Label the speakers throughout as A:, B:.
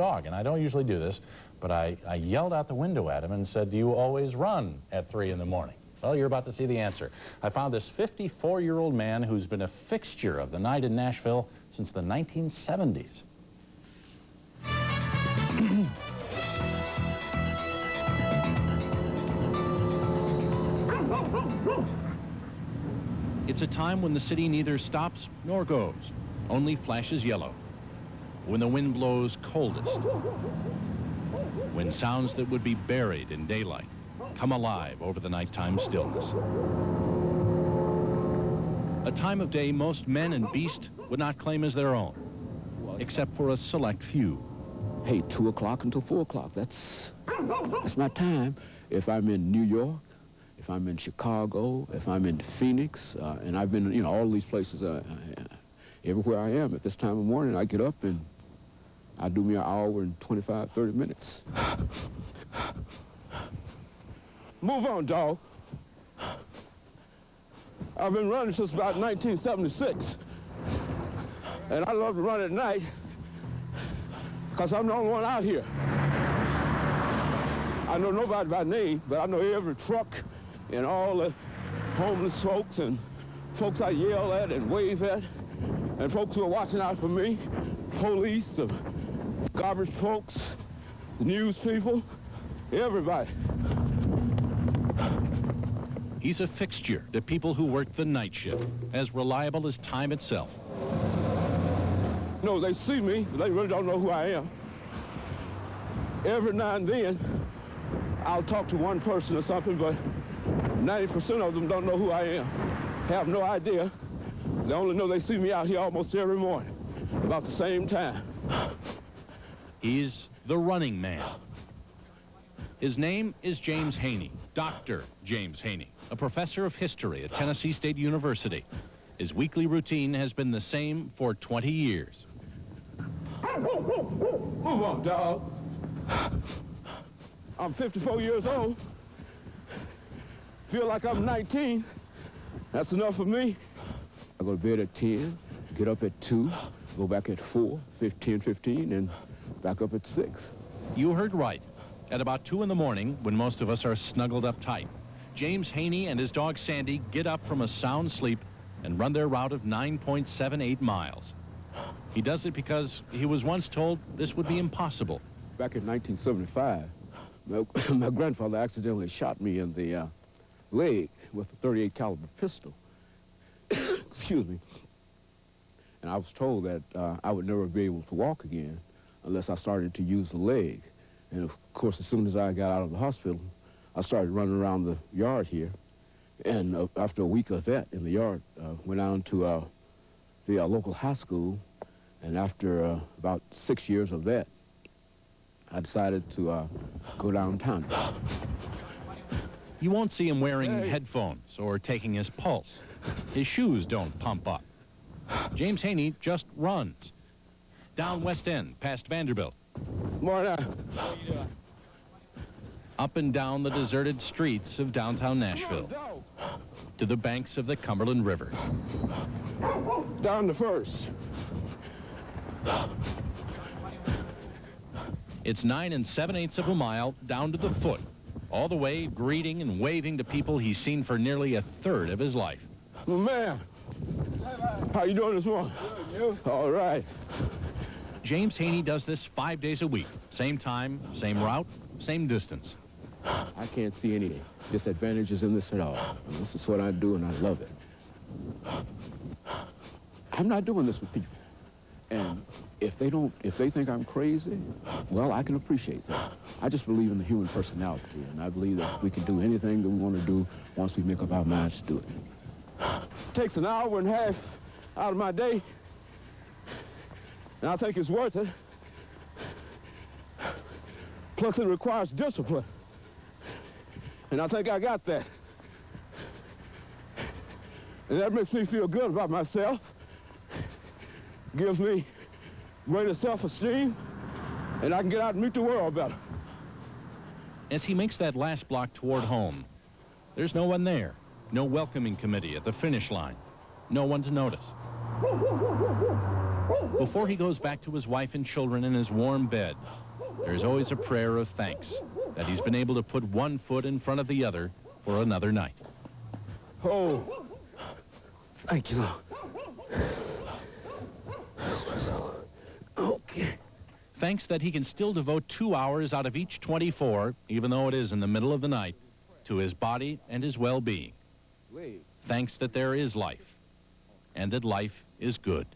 A: dog, and I don't usually do this, but I yelled out the window at him and said, "Do you always run at 3 in the morning?" Well, you're about to see the answer. I found this 54-year-old man who's been a fixture of the night in Nashville since the 1970s. It's a time when the city neither stops nor goes, only flashes yellow. When the wind blows coldest. When sounds that would be buried in daylight come alive over the nighttime stillness. A time of day most men and beast would not claim as their own, except for a select few.
B: Hey, 2 o'clock until 4 o'clock, that's my time. If I'm in New York, if I'm in Chicago, if I'm in Phoenix, and I've been, you know, all these places, everywhere I am at this time of morning, I get up and I do me an hour and 25, 30 minutes. Move on, dog. I've been running since about 1976. And I love to run at night because I'm the only one out here. I know nobody by name, but I know every truck and all the homeless folks and folks I yell at and wave at, and folks who are watching out for me, police, garbage folks, the news people, everybody.
A: He's a fixture to people who work the night shift, as reliable as time itself.
B: No, they see me, but they really don't know who I am. Every now and then, I'll talk to one person or something, but 90% of them don't know who I am. Have no idea. They only know they see me out here almost every morning, about the same time.
A: He's the running man. His name is James Haney, Dr. James Haney, a professor of history at Tennessee State University. His weekly routine has been the same for 20 years.
B: Move on, dog. I'm 54 years old. Feel like I'm 19. That's enough for me. I go to bed at 10, get up at 2, go back at 4, 15, and back up at 6.
A: You heard right. At about 2 in the morning, when most of us are snuggled up tight, James Haney and his dog Sandy get up from a sound sleep and run their route of 9.78 miles. He does it because he was once told this would be impossible.
B: Back in 1975, my grandfather accidentally shot me in the leg with a .38 caliber pistol. Excuse me. And I was told that I would never be able to walk again unless I started to use the leg. And of course, as soon as I got out of the hospital, I started running around the yard here. And after a week of that in the yard, went down to the local high school. And after about 6 years of that, I decided to go downtown.
A: You won't see him wearing headphones or taking his pulse. His shoes don't pump up. James Haney just runs. Down West End, past Vanderbilt.
B: Morning.
C: How you doing?
A: Up and down the deserted streets of downtown Nashville. To the banks of the Cumberland River.
B: Down to First.
A: It's 9 7/8 of a mile down to the foot, all the way greeting and waving to people he's seen for nearly a third of his life.
B: Well, man, how you doing this morning?
C: Good, you?
B: All right.
A: James Haney does this 5 days a week. Same time, same route, same distance.
B: I can't see any disadvantages in this at all. And this is what I do, and I love it. I'm not doing this with people. And if they think I'm crazy, well, I can appreciate that. I just believe in the human personality, and I believe that we can do anything that we want to do once we make up our minds to do it. It takes an hour and a half out of my day, and I think it's worth it. Plus, it requires discipline, and I think I got that. And that makes me feel good about myself. Gives me greater self-esteem, and I can get out and meet the world better.
A: As he makes that last block toward home, there's no one there. No welcoming committee at the finish line. No one to notice. Before he goes back to his wife and children in his warm bed, there's always a prayer of thanks that he's been able to put one foot in front of the other for another night.
B: Oh, thank you, Lord. Okay.
A: Thanks that he can still devote 2 hours out of each 24, even though it is in the middle of the night, to his body and his well-being. Thanks that there is life, and that life is good.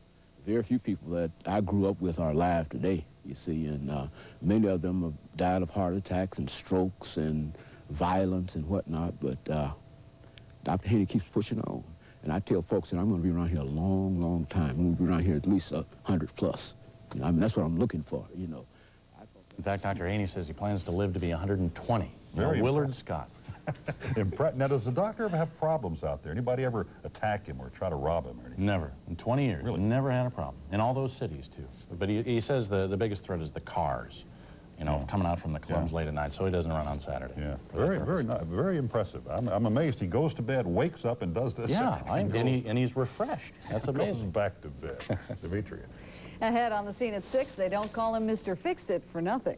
B: Very few people that I grew up with are alive today, you see, and many of them have died of heart attacks and strokes and violence and whatnot, but Dr. Haney keeps pushing on. And I tell folks that I'm going to be around here a long, long time. I'm going to be around here at least 100 plus. I mean, that's what I'm looking for, you know.
C: In fact, Dr. Haney says he plans to live to be 120. Willard Scott.
D: Now, does the doctor ever have problems out there? Anybody ever attack him or try to rob him or anything?
C: Never. In 20 years. Really? Never had a problem. In all those cities, too. But he says the biggest threat is the cars, you know, coming out from the clubs late at night, so he doesn't run on Saturday.
D: Yeah. Very impressive. I'm amazed he goes to bed, wakes up, and does this.
C: Yeah, and he's refreshed. That's amazing.
D: Goes back to bed. Demetria.
E: Ahead on the scene at 6, they don't call him Mr. Fix-It for nothing.